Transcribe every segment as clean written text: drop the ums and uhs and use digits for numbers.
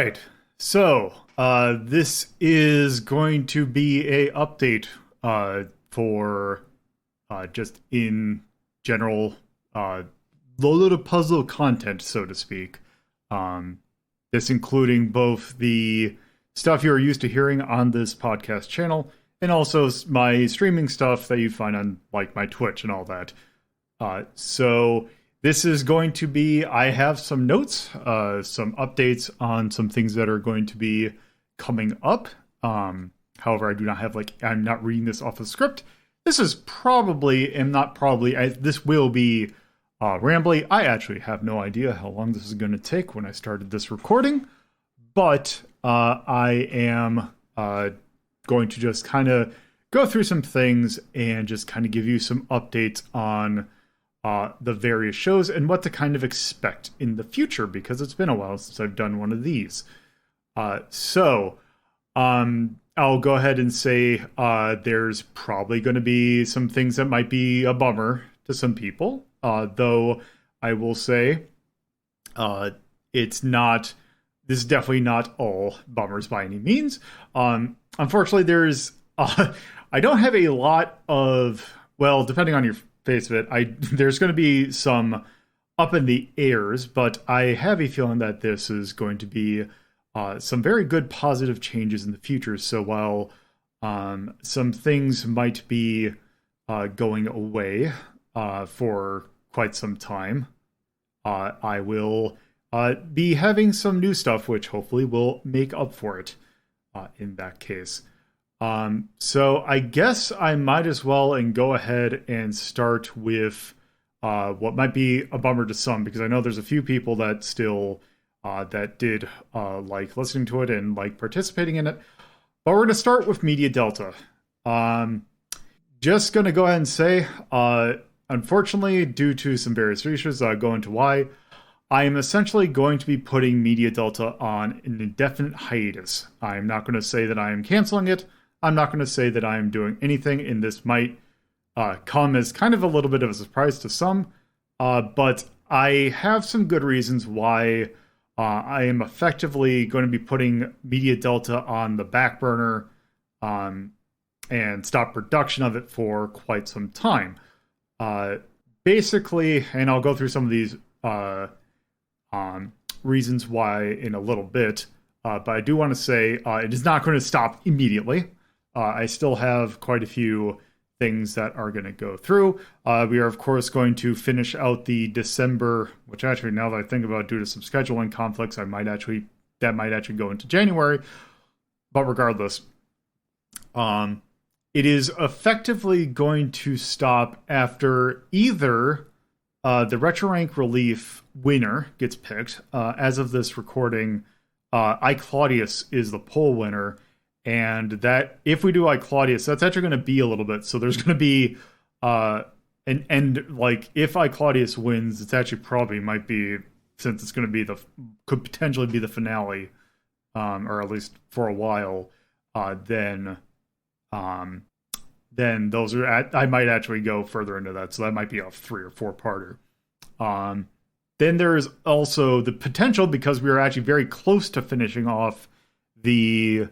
right. So, this is going to be a update for just in general Lolo De Puzlo content, so to speak. Um, this including both the stuff you're used to hearing on this podcast channel and also my streaming stuff that you find on like my Twitch and all that. So this is going to be, I have some notes, some updates on some things that are going to be coming up. However, I do not have I'm not reading this off the script. This is probably, and not probably, this will be rambly. I actually have no idea how long this is going to take when I started this recording, but I am going to just kind of go through some things and just kind of give you some updates on the various shows and what to kind of expect in the future, because it's been a while since I've done one of these. So I'll go ahead and say there's probably going to be some things that might be a bummer to some people, though I will say this is definitely not all bummers by any means. Unfortunately, I don't have a lot of, well, depending on your face of it, there's going to be some up in the airs, but I have a feeling that this is going to be some very good positive changes in the future. So while some things might be going away for quite some time, I will be having some new stuff, which hopefully will make up for it in that case. So I guess I might as well and go ahead and start with what might be a bummer to some, because I know there's a few people that still that did like listening to it and like participating in it. But we're going to start with Media Delta. Just going to go ahead and say, unfortunately, due to some various issues, go into why, I am essentially going to be putting Media Delta on an indefinite hiatus. I'm not going to say that I am canceling it. I'm not going to say that I am doing anything, and this might come as kind of a little bit of a surprise to some, but I have some good reasons why I am effectively going to be putting Media Delta on the back burner and stop production of it for quite some time. Basically, and I'll go through some of these reasons why in a little bit, but I do want to say it is not going to stop immediately. I still have quite a few things that are going to go through. We are, of course, going to finish out the December, which actually, now that I think about it, due to some scheduling conflicts, that might actually go into January. But regardless, it is effectively going to stop after either the Retro Rank Relief winner gets picked. As of this recording, iClaudius is the poll winner. And that if we do like Claudius, that's actually going to be a little bit. So there's going to be if iClaudius wins, it's actually probably might be, since it's going to be could potentially be the finale, or at least for a while. Then those are I might actually go further into that. So that might be a 3 or 4 parter. Then there's also the potential, because we are actually very close to finishing off the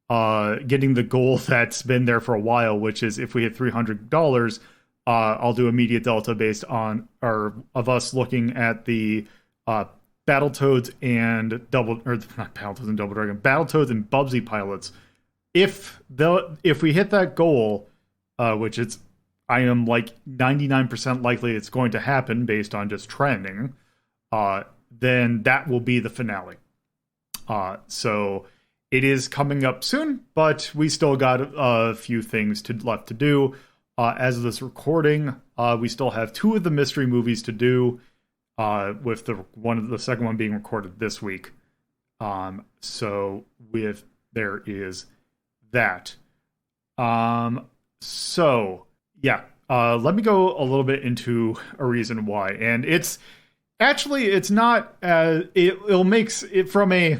getting the goal that's been there for a while, which is if we hit $300, I'll do a Media Delta based on of us looking at the Battletoads and Battletoads and Bubsy pilots. If we hit that goal, which I am like 99% likely it's going to happen based on just trending, then that will be the finale. So it is coming up soon, but we still got a few things left to do. As of this recording, we still have 2 of the mystery movies to do, with the second one being recorded this week. So there is that. So yeah, let me go a little bit into a reason why, and it's not it'll makes it from a.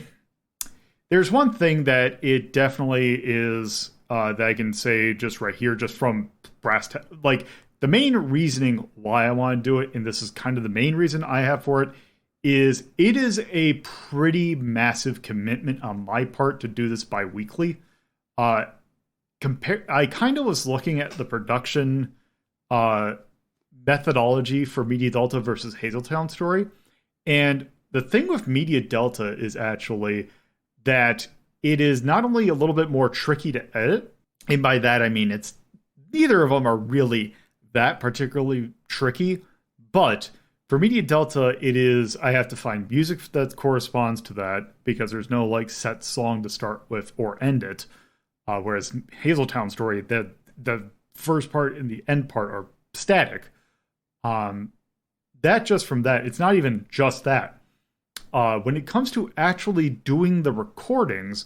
There's one thing that it definitely is that I can say just right here, just from the main reasoning why I want to do it, and this is kind of the main reason I have for it, is it is a pretty massive commitment on my part to do this bi-weekly. I kind of was looking at the production methodology for Media Delta versus Hazeltown Story, and the thing with Media Delta is actually that it is not only a little bit more tricky to edit, and by that I mean it's neither of them are really that particularly tricky, but for Media Delta, it is, I have to find music that corresponds to that because there's no like set song to start with or end it. Whereas Hazeltown Story, the first part and the end part are static. That just from that, it's not even just that. When it comes to actually doing the recordings,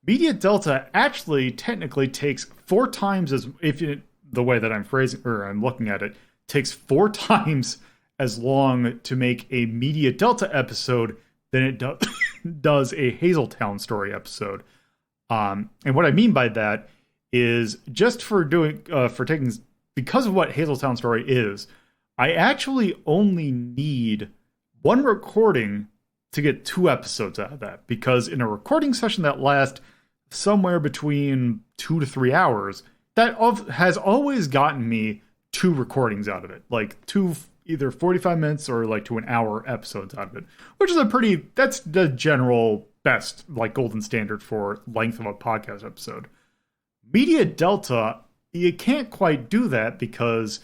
Media Delta actually technically takes 4 times as, the way that I'm phrasing or I'm looking at it, takes 4 times as long to make a Media Delta episode than it does a Hazeltown Story episode. And what I mean by that is just for taking, because of what Hazeltown Story is, I actually only need 1 recording to get 2 episodes out of that. Because in a recording session that lasts somewhere between 2 to 3 hours, that has always gotten me 2 recordings out of it. Like 2 either 45 minutes or like to an hour episodes out of it, which is that's the general best, like golden standard for length of a podcast episode. Media Delta, you can't quite do that because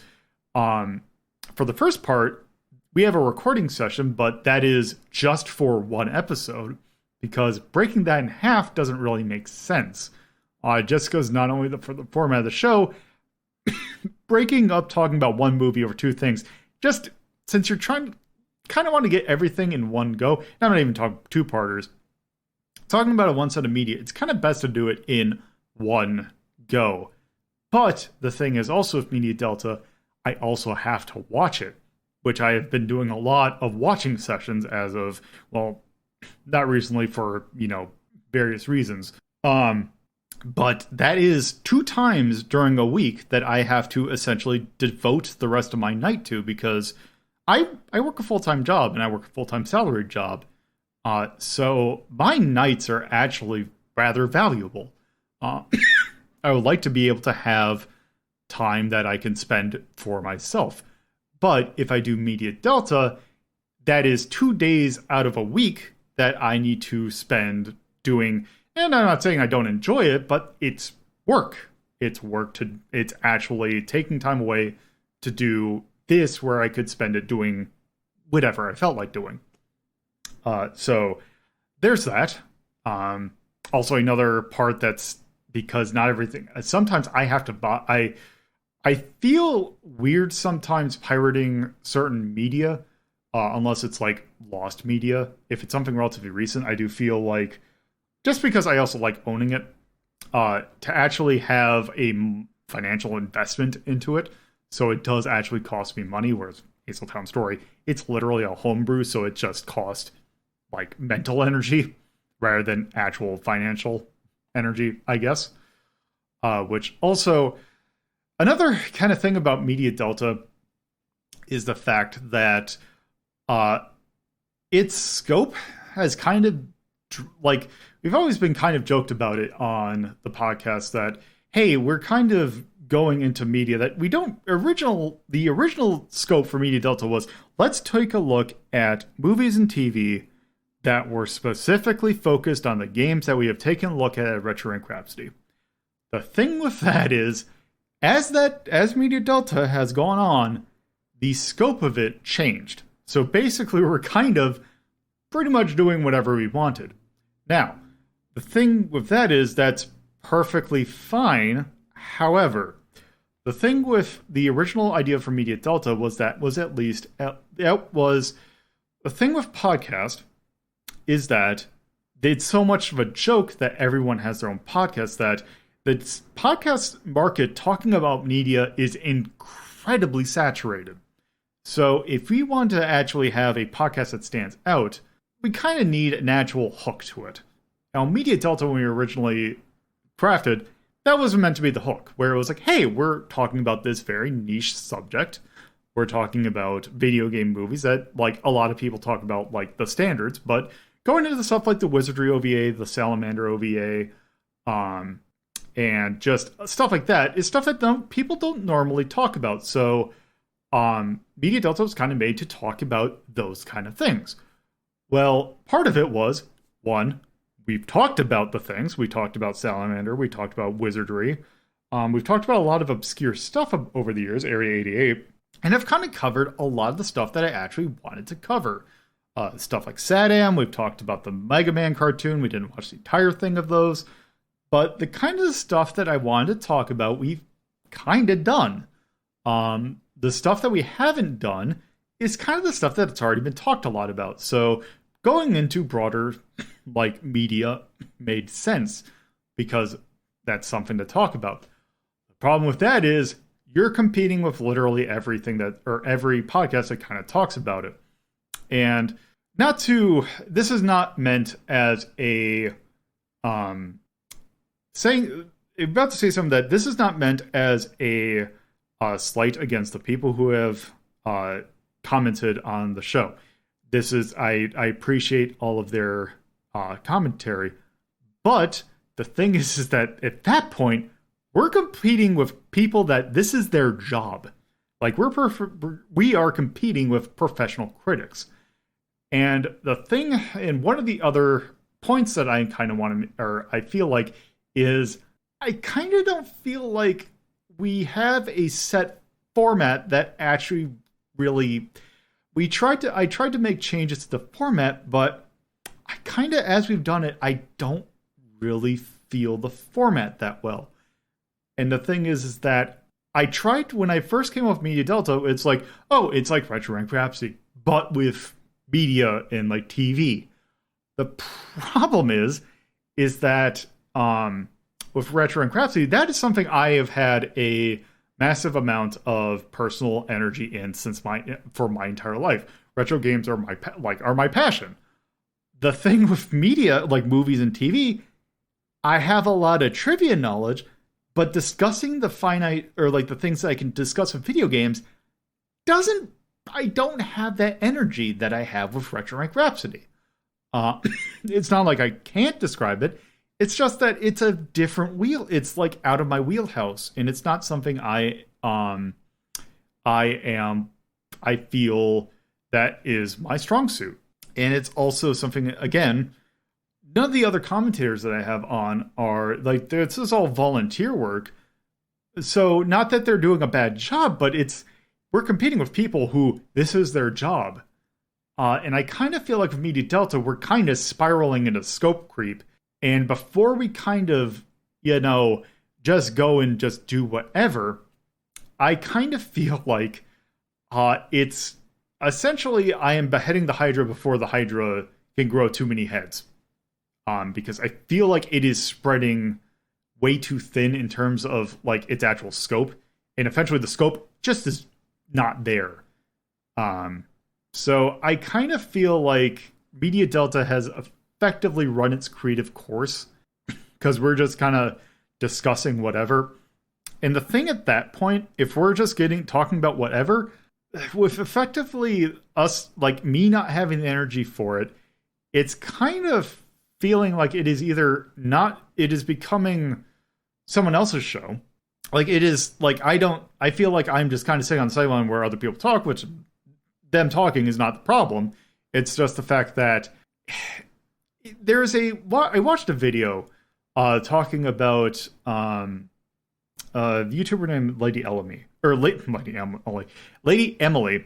for the first part, we have a recording session, but that is just for 1 episode because breaking that in half doesn't really make sense. Just because not only for the format of the show, breaking up talking about 1 movie over 2 things, just since you're kind of want to get everything in one go, and I'm not even talking 2-parters, talking about a 1 set of media, it's kind of best to do it in 1 go. But the thing is also with Media Delta, I also have to watch it, which I have been doing a lot of watching sessions as of, well, not recently for, various reasons. But that is 2 times during a week that I have to essentially devote the rest of my night to because I work a full-time job and I work a full-time salaried job. So my nights are actually rather valuable. I would like to be able to have time that I can spend for myself. But if I do Media Delta, that is 2 days out of a week that I need to spend doing. And I'm not saying I don't enjoy it, but it's work. It's actually taking time away to do this where I could spend it doing whatever I felt like doing. So there's that. Also another part that's because not everything, sometimes I have to buy, I feel weird sometimes pirating certain media, unless it's like lost media. If it's something relatively recent, I do feel like, just because I also like owning it, to actually have a financial investment into it. So it does actually cost me money, whereas Hazeltown Story, it's literally a homebrew, so it just cost like mental energy rather than actual financial energy, I guess. Which also, another kind of thing about Media Delta is the fact that its scope has kind of, like, we've always been kind of joked about it on the podcast that, hey, we're kind of going into media that we don't, the original scope for Media Delta was, let's take a look at movies and TV that were specifically focused on the games that we have taken a look at Retro Inc. Rhapsody. The thing with that is, as Media Delta has gone on, the scope of it changed. So basically, we're kind of pretty much doing whatever we wanted. Now, the thing with that is that's perfectly fine. However, the thing with the original idea for Media Delta was the thing with podcast is that it's so much of a joke that everyone has their own podcast that the podcast market talking about media is incredibly saturated. So if we want to actually have a podcast that stands out, we kind of need an actual hook to it. Now, Media Delta, when we were originally crafted, that wasn't meant to be the hook, where it was like, hey, we're talking about this very niche subject. We're talking about video game movies that, like, a lot of people talk about, like, the standards, but going into the stuff like the Wizardry OVA, the Salamander OVA, um, and just stuff like that is stuff that people don't normally talk about. So, Media Delta was kind of made to talk about those kind of things. Well, part of it was, one, we've talked about the things. We talked about Salamander. We talked about Wizardry. We've talked about a lot of obscure stuff over the years, Area 88, and I've kind of covered a lot of the stuff that I actually wanted to cover. Stuff like Sadam. We've talked about the Mega Man cartoon. We didn't watch the entire thing of those. But the kind of stuff that I wanted to talk about, we've kind of done. The stuff that we haven't done is kind of the stuff that's already been talked a lot about. So going into broader, like, media made sense because that's something to talk about. The problem with that is you're competing with literally everything or every podcast that kind of talks about it. And this is not meant as about to say something that this is not meant as a slight against the people who have commented on the show. I appreciate all of their commentary, but the thing is that at that point, we're competing with people that this is their job. Like, we are competing with professional critics. And one of the other points that I kind of want to, or I feel like, is I kind of don't feel like we have a set format that actually really, I tried to make changes to the format, but I kind of, as we've done it, I don't really feel the format that well. And the thing is that I tried, when I first came off Media Delta, it's like, oh, it's like Retro Rank Rhapsody, but with media and, like, TV. The problem is that with Retro Rank Rhapsody, that is something I have had a massive amount of personal energy in for my entire life. Retro games are my passion. The thing with media, like movies and TV, I have a lot of trivia knowledge, but discussing the finite, or like the things that I can discuss with video games, I don't have that energy that I have with Retro Rank Rhapsody. It's not like I can't describe it. It's just that it's a different wheel. It's like out of my wheelhouse, and it's not something I feel that is my strong suit. And it's also something, again, none of the other commentators that I have on are like, this is all volunteer work. So not that they're doing a bad job, but we're competing with people who this is their job. And I kind of feel like with Media Delta, we're kind of spiraling into scope creep. And before we kind of, just go and just do whatever, I kind of feel like it's essentially I am beheading the Hydra before the Hydra can grow too many heads. Because I feel like it is spreading way too thin in terms of, like, its actual scope. And eventually the scope just is not there. So I kind of feel like Media Delta has effectively run its creative course because we're just kind of discussing whatever. And the thing at that point, if we're just talking about whatever, with effectively us, like me not having the energy for it, it's kind of feeling like it is becoming someone else's show. Like it is like, I feel like I'm just kind of sitting on the sideline where other people talk, which them talking is not the problem. It's just the fact that I watched a video talking about the YouTuber named Lady Emily,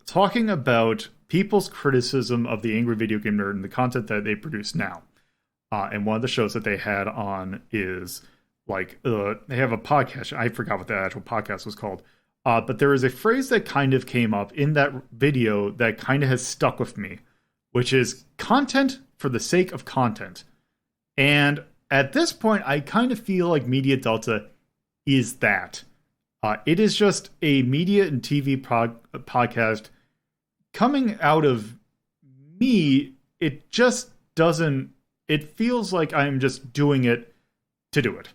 talking about people's criticism of the Angry Video Game Nerd and the content that they produce now. And one of the shows that they had on is like they have a podcast. I forgot what the actual podcast was called. But there is a phrase that kind of came up in that video that kind of has stuck with me, which is content for the sake of content. And at this point, I kind of feel like Media Delta is that. It is just a media and TV podcast coming out of me. It just doesn't, it feels like I'm just doing it to do it.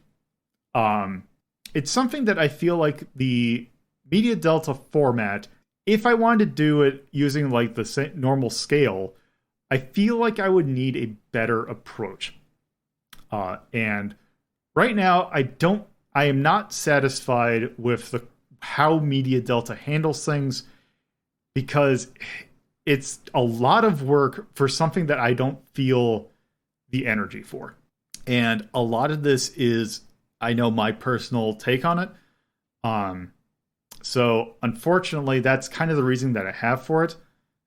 It's something that I feel like the Media Delta format if I wanted to do it using like the normal scale, I feel like I would need a better approach. And right now, I am not satisfied with the how Media Delta handles things because it's a lot of work for something that I don't feel the energy for. And a lot of this is, I know, my personal take on it. Um, so unfortunately, that's kind of the reason that I have for it.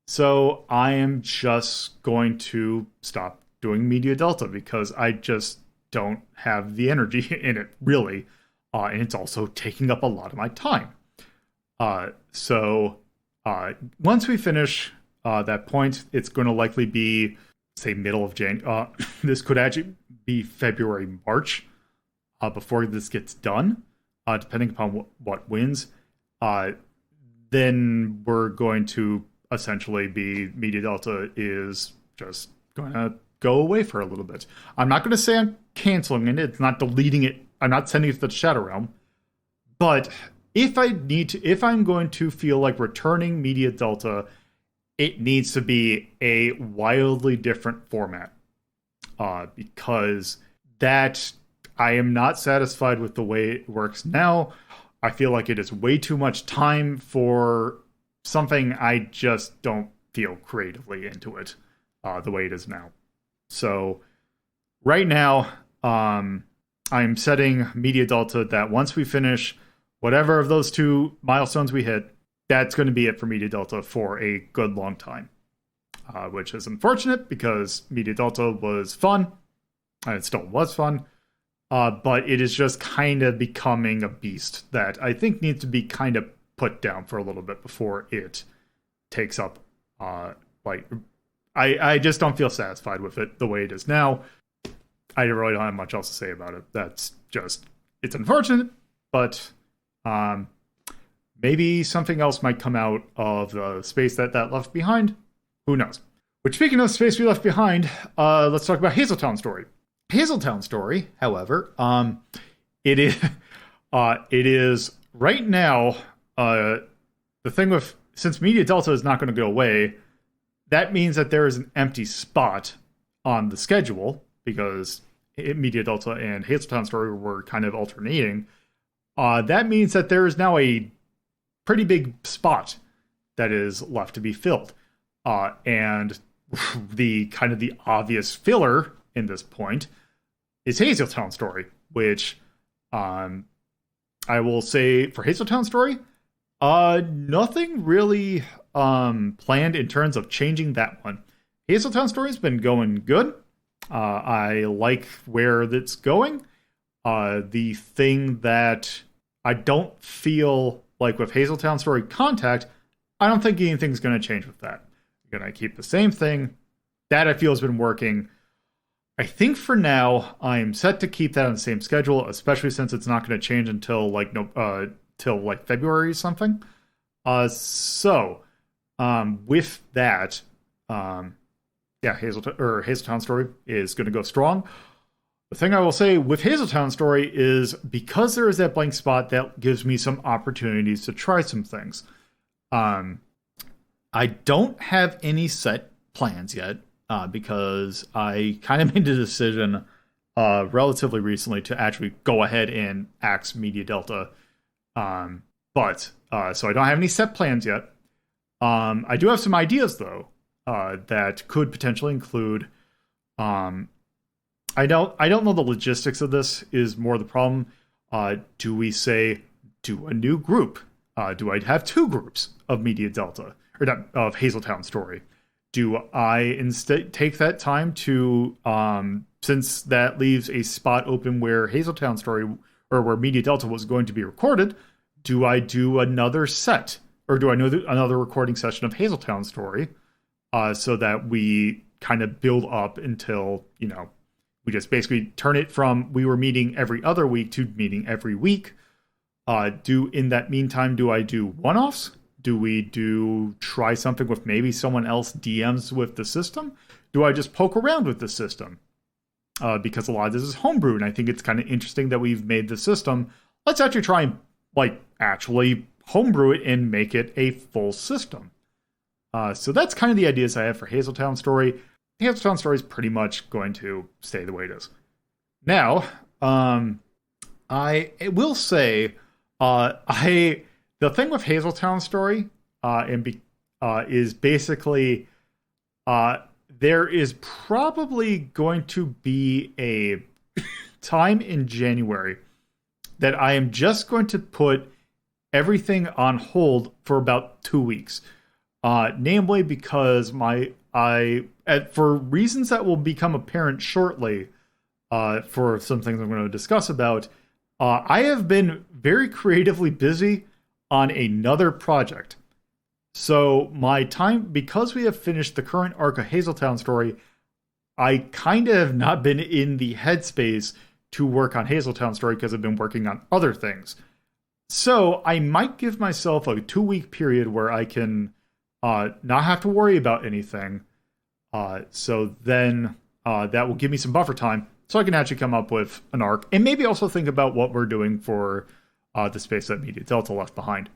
So I am just going to stop doing Media Delta because I just don't have the energy in it, really. And it's also taking up a lot of my time. So once we finish that point, it's going to likely be, say, middle of January. This could actually be February, March before this gets done, depending upon what wins. Then we're going to essentially be Media Delta is just going to go away for a little bit. I'm not going to say I'm canceling it. It's not deleting it. I'm not sending it to the Shadow Realm. But if I'm going to feel like returning Media Delta, it needs to be a wildly different format. Because that I am not satisfied with the way it works now. I feel like it is way too much time for something I just don't feel creatively into it the way it is now. So right now, I'm setting Media Delta that once we finish whatever of those two milestones we hit, that's going to be it for Media Delta for a good long time. Which is unfortunate because Media Delta was fun, and it still was fun, but it is just kind of becoming a beast that I think needs to be kind of put down for a little bit before it takes up, I just don't feel satisfied with it the way it is now. I really don't have much else to say about it. That's just, it's unfortunate, but maybe something else might come out of the space that left behind. Who knows? Which, speaking of space we left behind, let's talk about Hazeltown Story. Hazeltown Story, however, it is right now, the thing with, since Media Delta is not going to go away, that means that there is an empty spot on the schedule, because Media Delta and Hazeltown Story were kind of alternating. That means that there is now a pretty big spot that is left to be filled. And the kind of the obvious filler in this point is Hazeltown Story, which I will say for Hazeltown Story, nothing really planned in terms of changing that one. Hazeltown Story has been going good. I like where it's going. The thing that I don't feel like with Hazeltown Story Contact, I don't think anything's going to change with that. I'm going to keep the same thing. That I feel has been working. I think for now, I'm set to keep that on the same schedule, especially since it's not going to change until till February or something. With that, Hazeltown Story is going to go strong. The thing I will say with Hazeltown Story is because there is that blank spot, that gives me some opportunities to try some things. I don't have any set plans yet because I kind of made a decision relatively recently to actually go ahead and axe Media Delta. So I don't have any set plans yet. I do have some ideas, though, that could potentially include... I don't know the logistics of this is more the problem. Do we say, do a new group? Do I have two groups of Media Delta? Or not, of Hazeltown Story? Do I instead take that time to, since that leaves a spot open where Hazeltown Story, or where Media Delta was going to be recorded, do I do another set? Or do I do another recording session of Hazeltown Story? So that we kind of build up until, we just basically turn it from we were meeting every other week to meeting every week. In that meantime, do I do one-offs? Do we try something with maybe someone else DMs with the system? Do I just poke around with the system? Because a lot of this is homebrew, and I think it's kind of interesting that we've made the system. Let's actually try and actually homebrew it and make it a full system. So that's kind of the ideas I have for Hazeltown Story. Hazeltown Story is pretty much going to stay the way it is. Now, I will say, the thing with Hazeltown Story is basically there is probably going to be a time in January that I am just going to put everything on hold for about 2 weeks. Namely because for reasons that will become apparent shortly, for some things I'm going to discuss about, I have been very creatively busy on another project. So my time, because we have finished the current arc of Hazeltown Story, I kind of have not been in the headspace to work on Hazeltown Story because I've been working on other things. So I might give myself a 2-week period where I can not have to worry about anything. So then that will give me some buffer time so I can actually come up with an arc and maybe also think about what we're doing for the space that Media Delta left behind.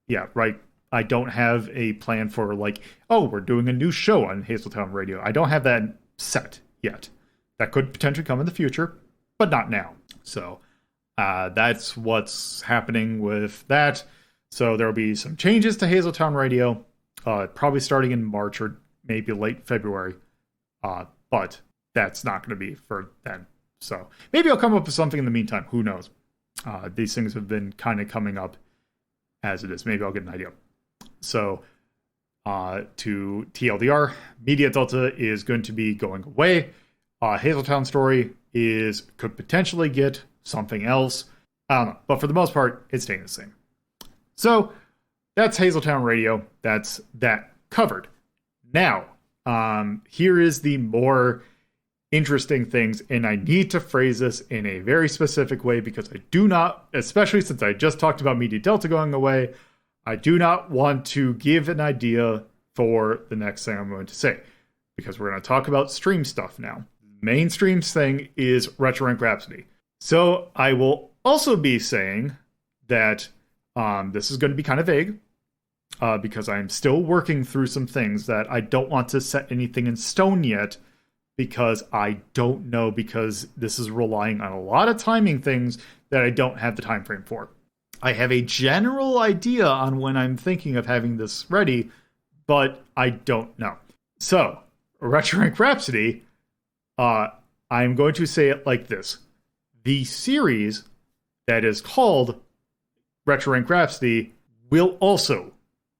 Yeah, right. I don't have a plan for we're doing a new show on Hazeltown Radio. I don't have that set yet. That could potentially come in the future, but not now. So that's what's happening with that. So there will be some changes to Hazeltown Radio, probably starting in March or maybe late February. But that's not going to be for then. So maybe I'll come up with something in the meantime. Who knows? These things have been kind of coming up as it is. Maybe I'll get an idea. So to TLDR, Media Delta is going to be going away. Hazeltown Story could potentially get something else. I don't know. But for the most part, it's staying the same. So that's Hazeltown Radio. That's that covered. Now, here is the more interesting things, and I need to phrase this in a very specific way because I do not, especially since I just talked about Media Delta going away, I do not want to give an idea for the next thing I'm going to say because we're going to talk about stream stuff now. Mainstream thing is Retro Rank Rhapsody. So I will also be saying that this is going to be kind of vague because I'm still working through some things that I don't want to set anything in stone yet because I don't know, because this is relying on a lot of timing things that I don't have the time frame for. I have a general idea on when I'm thinking of having this ready, but I don't know. So, Retro Rank Rhapsody, I'm going to say it like this. The series that is called Retro Rank Rhapsody will also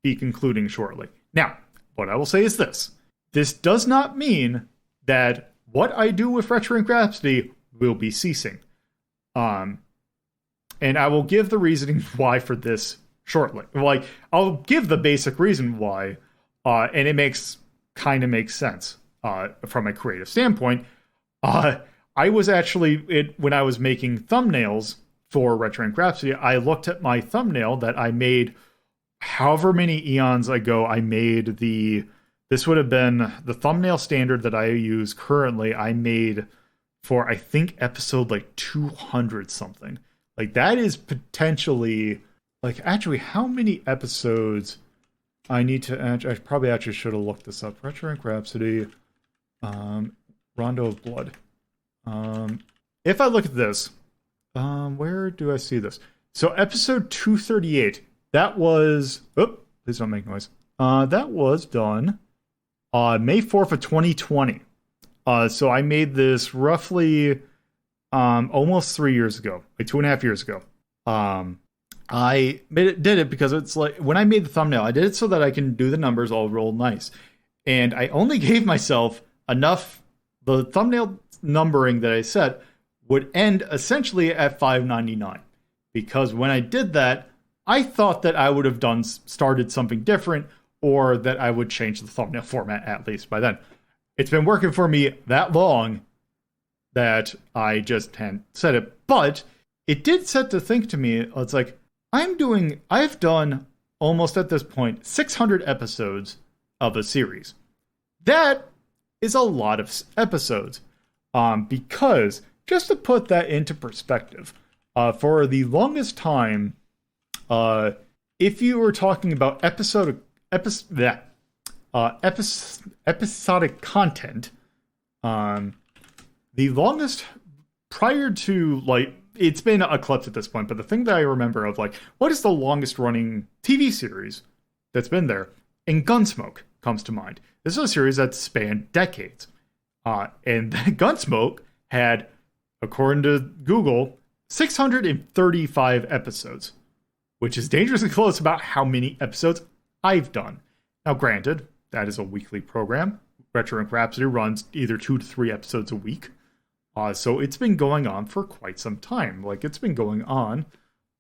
be concluding shortly. Now, what I will say is this. This does not mean that what I do with Retro Rank Rhapsody will be ceasing. And I will give the reasoning why for this shortly. I'll give the basic reason why, and it makes sense from a creative standpoint. I was actually, when I was making thumbnails for Retro Rank Rhapsody, I looked at my thumbnail that I made however many eons ago. This would have been the thumbnail standard that I use currently. I made for, I think, episode 200 something. That is potentially, actually, how many episodes I need to, I probably actually should have looked this up. Retro Rank Rhapsody, Rondo of Blood. If I look at this, where do I see this? So episode 238, that was, please don't make noise. That was done May 4th of 2020. So I made this roughly almost 3 years ago, 2.5 years ago. I did it because it's when I made the thumbnail, I did it so that I can do the numbers all roll nice. And I only gave myself enough, the thumbnail numbering that I set would end essentially at 599. Because when I did that, I thought that I would have started something different, or that I would change the thumbnail format at least by then. It's been working for me that long that I just hadn't said it. But it did set to think to me, it's I've done almost at this point 600 episodes of a series. That is a lot of episodes. Because, just to put that into perspective, for the longest time, if you were talking about episodic content, the longest prior to, like, it's been eclipsed at this point, but the thing that I remember of, like, what is the longest running TV series that's been there? And Gunsmoke comes to mind. This is a series that spanned decades. And Gunsmoke had, according to Google, 635 episodes, which is dangerously close about how many episodes I've done. Now, granted, that is a weekly program. Retro Ink Rhapsody runs either 2 to 3 episodes a week. So it's been going on for quite some time. Like, it's been going on.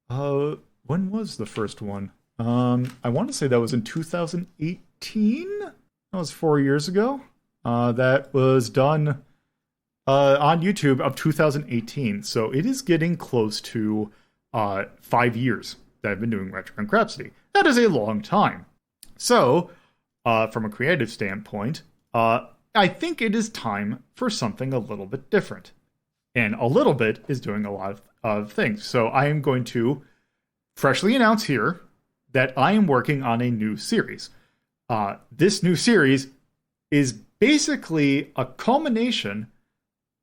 When was the first one? I want to say that was in 2018. That was 4 years ago. That was done on YouTube of 2018. So it is getting close to 5 years that I've been doing Retro Ink Rhapsody. That is a long time. So, from a creative standpoint, I think it is time for something a little bit different. And a little bit is doing a lot of things. So I am going to freshly announce here that I am working on a new series. This new series is basically a culmination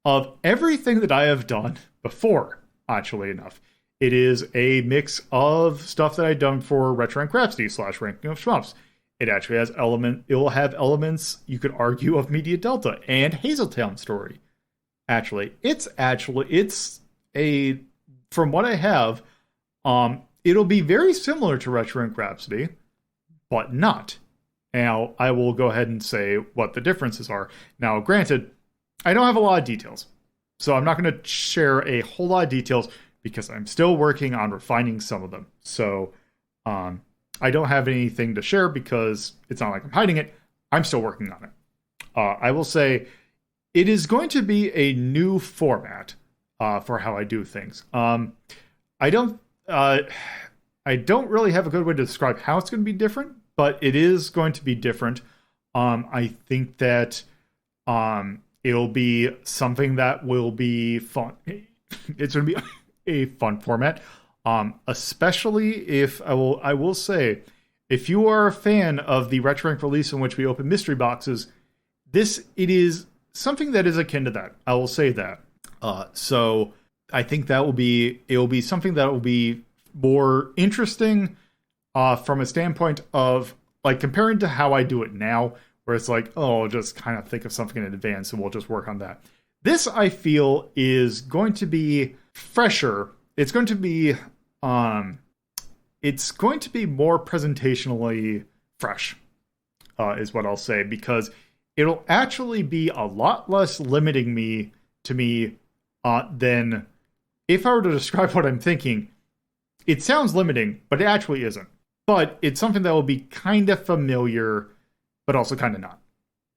of everything that I have done before, actually enough. It is a mix of stuff that I've done for Retro Ink Rhapsody / Ranking of Shmups. It actually has it will have elements, you could argue, of Media Delta and Hazeltown Story. It's a, from what I have, it'll be very similar to Retro Ink Rhapsody, but not. Now, I will go ahead and say what the differences are. Now, granted, I don't have a lot of details, so I'm not going to share a whole lot of details because I'm still working on refining some of them. So, I don't have anything to share because it's not like I'm hiding it. I'm still working on it. I will say it is going to be a new format for how I do things. I don't really have a good way to describe how it's going to be different, but it is going to be different. I think that it'll be something that will be fun. It's going to be a fun format. Especially if I will say, if you are a fan of the Retro Ink release in which we open mystery boxes, it is something that is akin to that. I will say that. So I think it'll be something that will be more interesting from a standpoint of, like, comparing to how I do it now, where it's like, oh, I'll just kind of think of something in advance and we'll just work on that. This, I feel, is going to be fresher. It's going to be more presentationally fresh, is what I'll say, because it'll actually be a lot less limiting to me than if I were to describe what I'm thinking. It sounds limiting, but it actually isn't. But it's something that will be kind of familiar, but also kind of not.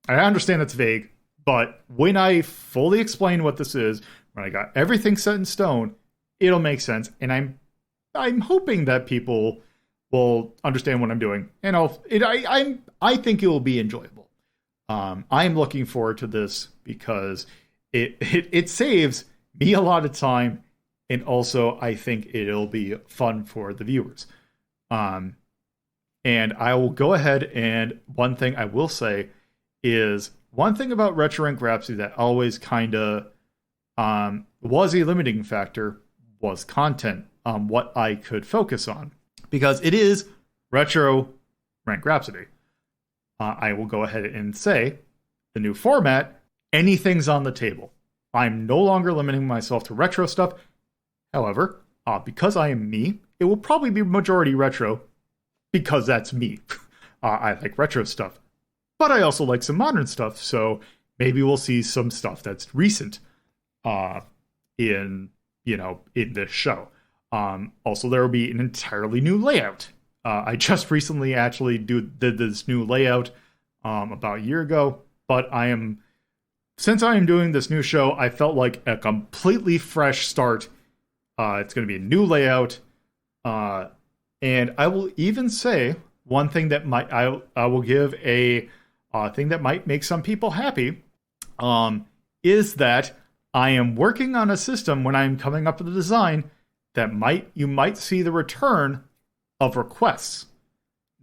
I understand it's vague, but when I fully explain what this is, when I got everything set in stone, it'll make sense, and I'm hoping that people will understand what I'm doing, and I think it will be enjoyable. I'm looking forward to this because it saves me a lot of time, and also I think it'll be fun for the viewers. And I will go ahead, and one thing I will say is, one thing about Retro Ink Rhapsody that always kind of was a limiting factor was content, what I could focus on, because it is Retro Ink Rhapsody. I will go ahead and say, the new format, anything's on the table. I'm no longer limiting myself to retro stuff. However, because I am me, it will probably be majority retro, because that's me. I like retro stuff, but I also like some modern stuff, so maybe we'll see some stuff that's recent in this show. Also, there will be an entirely new layout. I just recently actually did this new layout about a year ago, but since I am doing this new show, I felt like a completely fresh start. It's going to be a new layout, and I will even say one thing that I will give a thing that might make some people happy, is that I am working on a system when I'm coming up with the design that you might see the return of requests.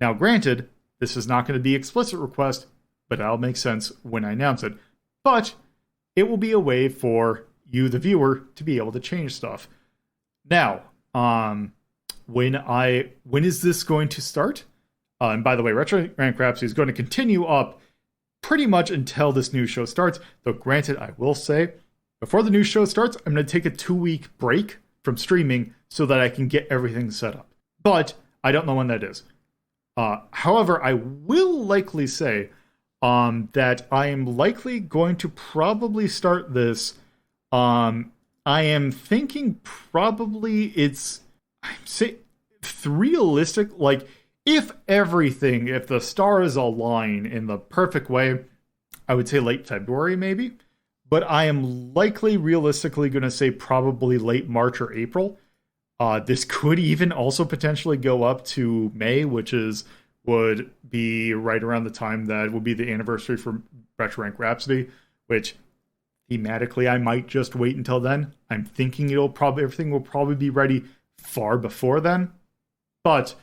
Now, granted, this is not going to be explicit request, but that'll make sense when I announce it. But it will be a way for you, the viewer, to be able to change stuff. Now, when is this going to start? And by the way, Retro Rank Rhapsody is going to continue up pretty much until this new show starts. Though, granted, I will say, before the new show starts, I'm going to take a 2-week break from streaming so that I can get everything set up. But I don't know when that is. However, I will likely say that I am likely going to probably start this. I am thinking probably it's realistic, like if the stars align in the perfect way, I would say late February maybe. But I am likely realistically going to say probably late March or April. This could even also potentially go up to May, which would be right around the time that would be the anniversary for Retro Rank Rhapsody, which thematically I might just wait until then. I'm thinking everything will probably be ready far before then. But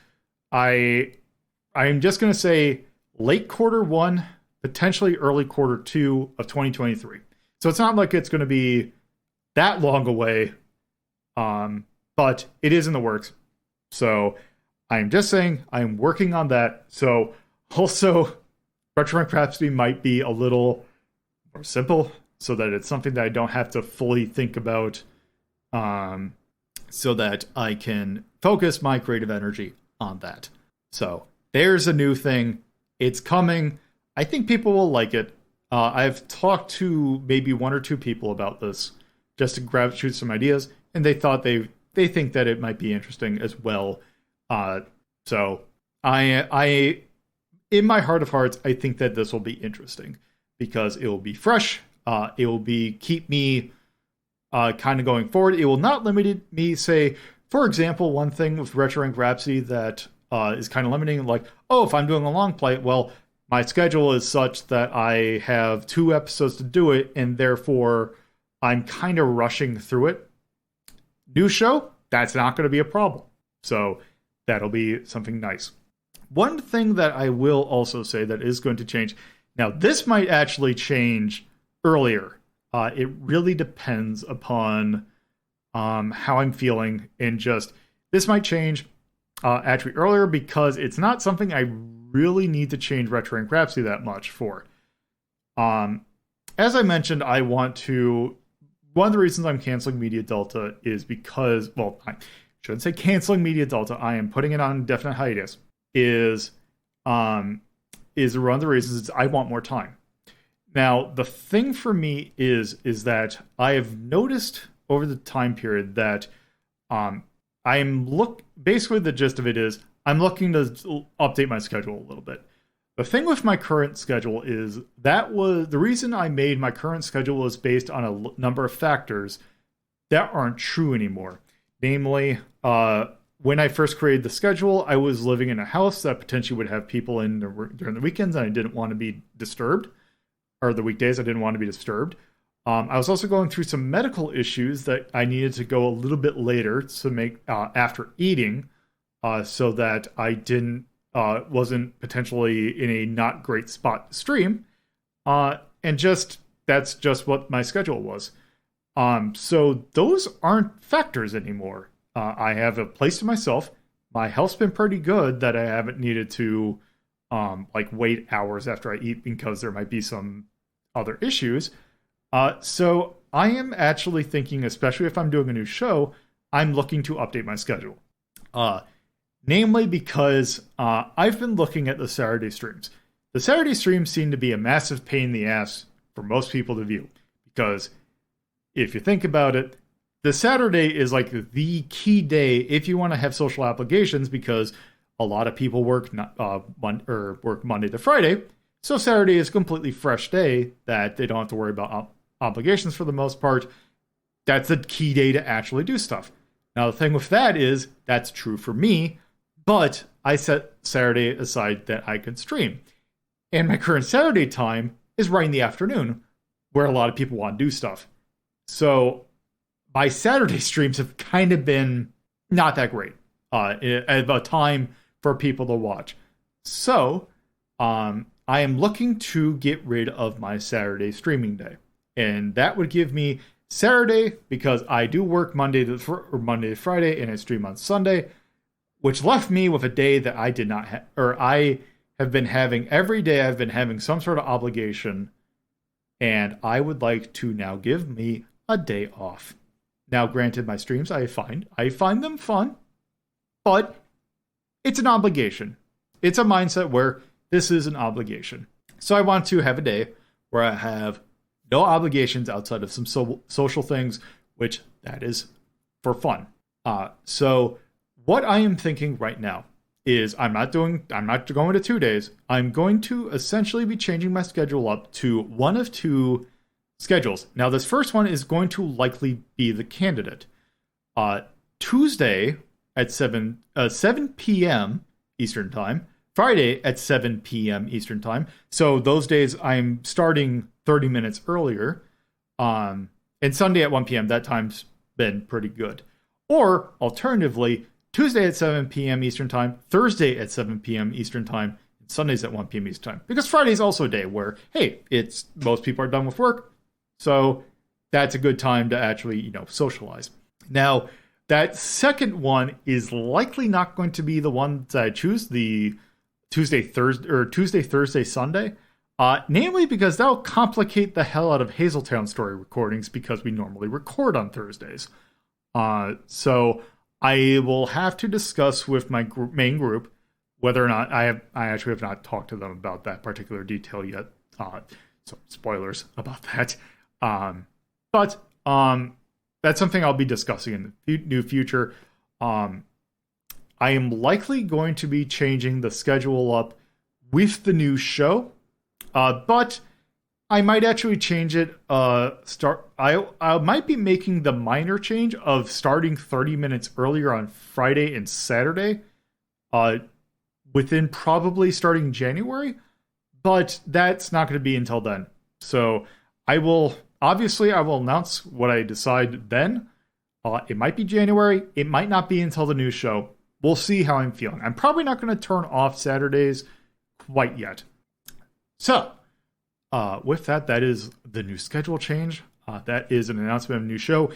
I'm just going to say late Q1, potentially early Q2 of 2023. So it's not like it's going to be that long away, but it is in the works. So I'm just saying I'm working on that. So also, Retro Rank Rhapsody might be a little more simple so that it's something that I don't have to fully think about, so that I can focus my creative energy on that. So there's a new thing. It's coming. I think people will like it. I've talked to maybe 1 or 2 people about this just to shoot some ideas, and they thought they think that it might be interesting as well. So I in my heart of hearts, I think that this will be interesting because it will be fresh. It will keep me kind of going forward. It will not limit me. Say, for example, one thing with Retro Rank Rhapsody that is kind of limiting, like, if I'm doing a long play, well, my schedule is such that I have 2 episodes to do it, and therefore I'm kind of rushing through it. New show, that's not going to be a problem. So that'll be something nice. One thing that I will also say that is going to change, now this might actually change earlier. It really depends upon how I'm feeling, and this might change actually earlier because it's not something I really need to change Retro Rank Rhapsody that much for. As I mentioned, one of the reasons I'm canceling Media Delta is because, well, I shouldn't say canceling Media Delta, I am putting it on indefinite hiatus, is one of the reasons I want more time. Now, the thing for me is that I have noticed over the time period that basically the gist of it is I'm looking to update my schedule a little bit. The thing with my current schedule is the reason I made my current schedule was based on a number of factors that aren't true anymore. Namely, when I first created the schedule, I was living in a house that potentially would have people in during the weekends, and I didn't want to be disturbed. Or the weekdays, I didn't want to be disturbed. I was also going through some medical issues that I needed to go a little bit later to make after eating, so that I wasn't potentially in a not great spot to stream, and that's just what my schedule was. So those aren't factors anymore. I have a place to myself. My health's been pretty good that I haven't needed to wait hours after I eat because there might be some other issues. So I am actually thinking, especially if I'm doing a new show, I'm looking to update my schedule. Namely because I've been looking at the Saturday streams. The Saturday streams seem to be a massive pain in the ass for most people to view. Because if you think about it, the Saturday is like the key day if you want to have social obligations, because a lot of people work Monday to Friday. So Saturday is a completely fresh day that they don't have to worry about obligations for the most part. That's the key day to actually do stuff. Now, the thing with that is, that's true for me, but I set Saturday aside that I can stream. And my current Saturday time is right in the afternoon, where a lot of people want to do stuff. So my Saturday streams have kind of been not that great. at a time for people to watch. So, I am looking to get rid of my Saturday streaming day, and that would give me Saturday, because I do work Monday to Friday, and I stream on Sunday, which left me with a day that I did not have, or I have been having every day. I've been having some sort of obligation, and I would like to now give me a day off. Now, granted, my streams I find them fun, but it's an obligation. It's a mindset where this is an obligation. So I want to have a day where I have no obligations outside of some social things, which that is for fun. So what I am thinking right now is I'm not going to 2 days. I'm going to essentially be changing my schedule up to one of two schedules. Now, this first one is going to likely be the candidate. Tuesday at 7 p.m. Eastern Time, Friday at 7 p.m. Eastern Time. So those days I'm starting 30 minutes earlier. And Sunday at 1 p.m. That time's been pretty good. Or alternatively, Tuesday at 7 p.m. Eastern Time, Thursday at 7 p.m. Eastern Time, and Sundays at 1 p.m. Eastern Time. Because Friday's also a day where, hey, it's most people are done with work. So that's a good time to actually, socialize. Now, that second one is likely not going to be the one that I choose, the Tuesday, Thursday, Sunday. Namely because that'll complicate the hell out of Hazeltown story recordings, because we normally record on Thursdays. So I will have to discuss with my main group whether or not I actually have not talked to them about that particular detail yet. So spoilers about that. But that's something I'll be discussing in the new future. I am likely going to be changing the schedule up with the new show, but I might actually change it. I might be making the minor change of starting 30 minutes earlier on Friday and Saturday, within probably starting January, but that's not going to be until then. So I will announce what I decide then. It might be January. It might not be until the new show. We'll see how I'm feeling. I'm probably not going to turn off Saturdays quite yet. So, with that is the new schedule change. That is an announcement of a new show.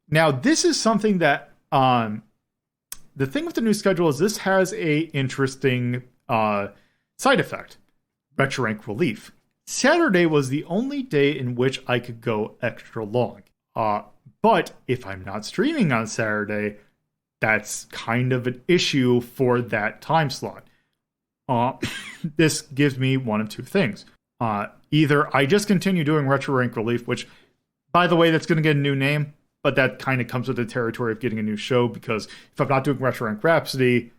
Now, this is something that, the thing with the new schedule is this has a interesting side effect. Retro Rank Relief. Saturday was the only day in which I could go extra long. But if I'm not streaming on Saturday, that's kind of an issue for that time slot. This gives me one of two things. Either I just continue doing Retro Rank Relief, which, by the way, that's going to get a new name, but that kind of comes with the territory of getting a new show, because if I'm not doing Retro Rank Rhapsody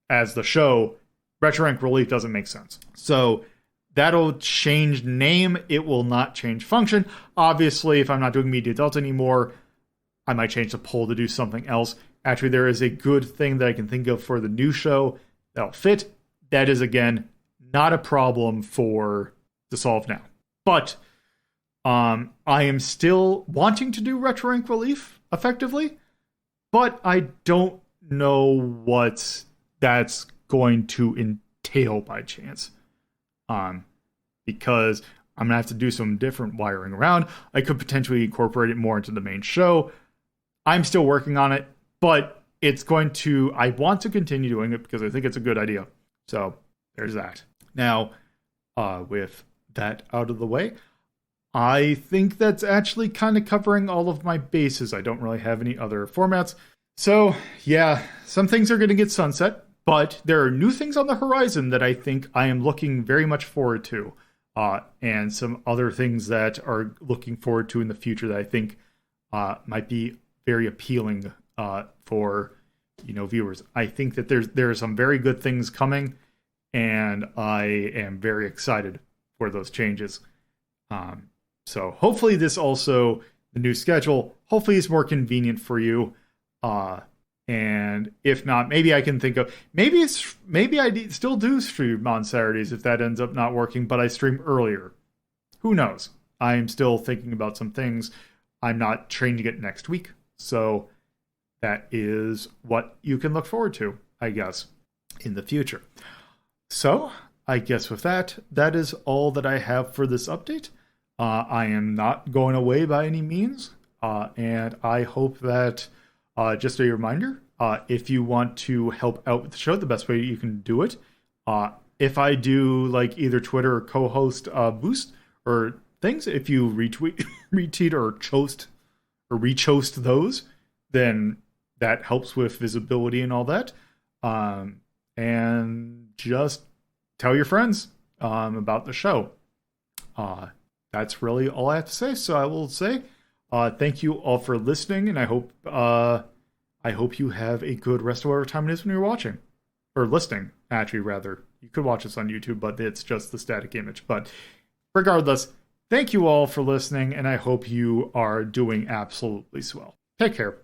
as the show, Retro Rank Relief doesn't make sense. So that'll change name. It will not change function. Obviously, if I'm not doing Media Delta anymore, I might change the poll to do something else. Actually, there is a good thing that I can think of for the new show that'll fit. That is, again, not a problem to solve now. But I am still wanting to do Retro Rank Relief effectively, but I don't know what that's going to entail by chance. Because I'm going to have to do some different wiring around. I could potentially incorporate it more into the main show. I'm still working on it, but I want to continue doing it because I think it's a good idea. So there's that. Now, with that out of the way, I think that's actually kind of covering all of my bases. I don't really have any other formats. So yeah, some things are going to get sunset, but there are new things on the horizon that I think I am looking very much forward to. And some other things that are looking forward to in the future that I think might be very appealing for viewers. I think that there are some very good things coming, and I am very excited for those changes. So hopefully the new schedule, hopefully is more convenient for you. And if not, maybe I can think of, maybe I still do stream on Saturdays if that ends up not working, but I stream earlier. Who knows? I'm still thinking about some things. I'm not changing it next week. So that is what you can look forward to, I guess, in the future. So, I guess with that, that is all that I have for this update. I am not going away by any means, and I hope that, just a reminder, if you want to help out with the show, the best way you can do it, if I do like either Twitter or co-host boost or things, if you retweet, retweet or rechost those, then that helps with visibility and all that. And just tell your friends about the show. That's really all I have to say. So I will say thank you all for listening, and I hope you have a good rest of whatever time it is when you're watching. Or listening, actually, rather. You could watch this on YouTube, but it's just the static image. But regardless, thank you all for listening, and I hope you are doing absolutely swell. Take care.